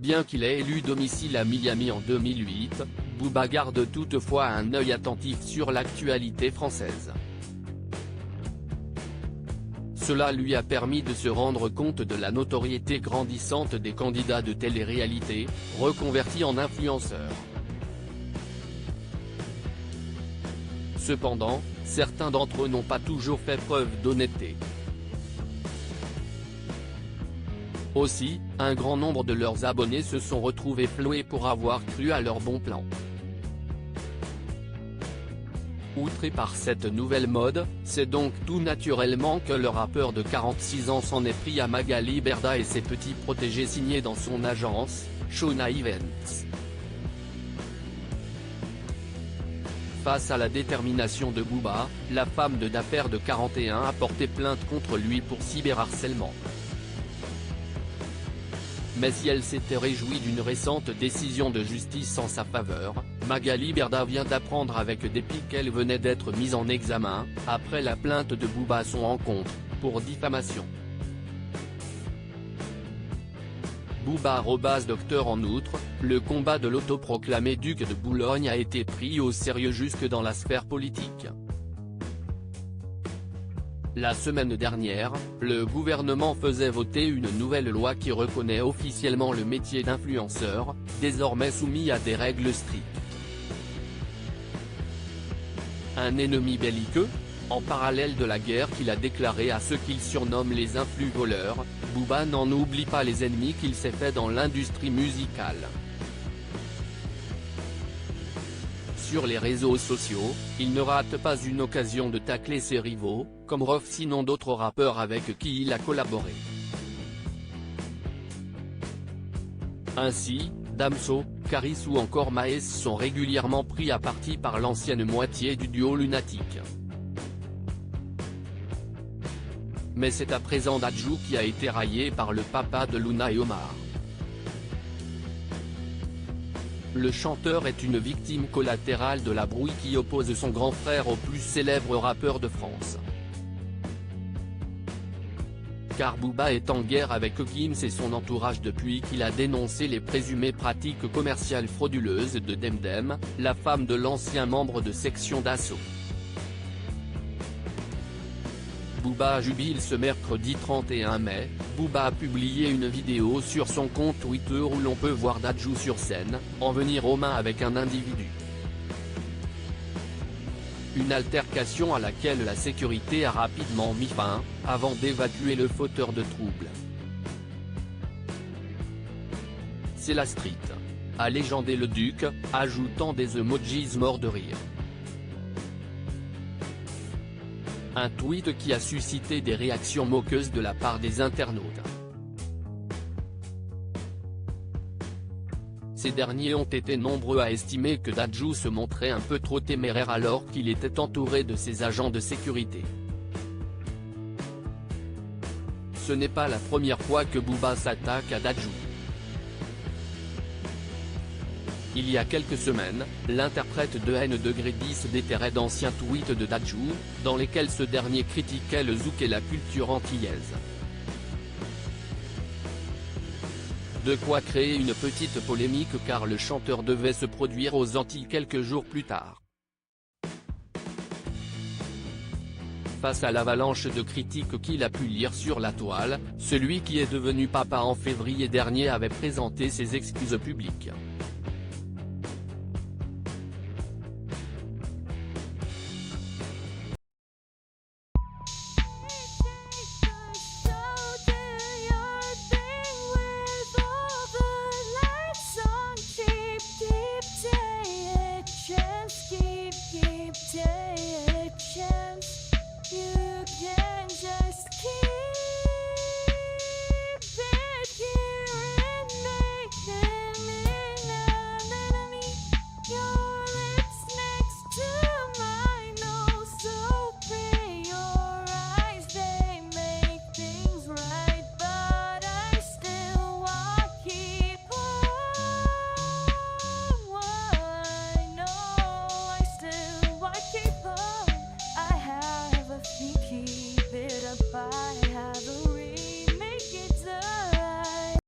Bien qu'il ait élu domicile à Miami en 2008, Booba garde toutefois un œil attentif sur l'actualité française. Cela lui a permis de se rendre compte de la notoriété grandissante des candidats de télé-réalité, reconvertis en influenceurs. Cependant, certains d'entre eux n'ont pas toujours fait preuve d'honnêteté. Aussi, un grand nombre de leurs abonnés se sont retrouvés floués pour avoir cru à leur bon plan. Outré par cette nouvelle mode, c'est donc tout naturellement que le rappeur de 46 ans s'en est pris à Magali Berda et ses petits protégés signés dans son agence, Shona Events. Face à la détermination de Booba, la femme d'affaires de 41 a porté plainte contre lui pour cyberharcèlement. Mais si elle s'était réjouie d'une récente décision de justice en sa faveur, Magali Berda vient d'apprendre avec dépit qu'elle venait d'être mise en examen, après la plainte de Booba à son encontre, pour diffamation. Booba @docteur. En outre, le combat de l'autoproclamé duc de Boulogne a été pris au sérieux jusque dans la sphère politique. La semaine dernière, le gouvernement faisait voter une nouvelle loi qui reconnaît officiellement le métier d'influenceur, désormais soumis à des règles strictes. Un ennemi belliqueux ? En parallèle de la guerre qu'il a déclarée à ceux qu'il surnomme les influ-voleurs, Booba n'en oublie pas les ennemis qu'il s'est fait dans l'industrie musicale. Sur les réseaux sociaux, il ne rate pas une occasion de tacler ses rivaux, comme Rof sinon d'autres rappeurs avec qui il a collaboré. Ainsi, Damso, Caris ou encore Maes sont régulièrement pris à partie par l'ancienne moitié du duo Lunatic. Mais c'est à présent Dadju qui a été raillé par le papa de Luna et Omar. Le chanteur est une victime collatérale de la brouille qui oppose son grand frère au plus célèbre rappeur de France. Car Booba est en guerre avec Gims et son entourage depuis qu'il a dénoncé les présumées pratiques commerciales frauduleuses de Demdem, la femme de l'ancien membre de Section d'Assaut. Booba jubile ce mercredi 31 mai, Booba a publié une vidéo sur son compte Twitter où l'on peut voir Dadju sur scène, en venir aux mains avec un individu. Une altercation à laquelle la sécurité a rapidement mis fin, avant d'évacuer le fauteur de troubles. C'est la street, a légendé le duc, ajoutant des emojis morts de rire. Un tweet qui a suscité des réactions moqueuses de la part des internautes. Ces derniers ont été nombreux à estimer que Dadju se montrait un peu trop téméraire alors qu'il était entouré de ses agents de sécurité. Ce n'est pas la première fois que Booba s'attaque à Dadju. Il y a quelques semaines, l'interprète de N°10 déterrait d'anciens tweets de Dadju, dans lesquels ce dernier critiquait le zouk et la culture antillaise. De quoi créer une petite polémique car le chanteur devait se produire aux Antilles quelques jours plus tard. Face à l'avalanche de critiques qu'il a pu lire sur la toile, celui qui est devenu papa en février dernier avait présenté ses excuses publiques.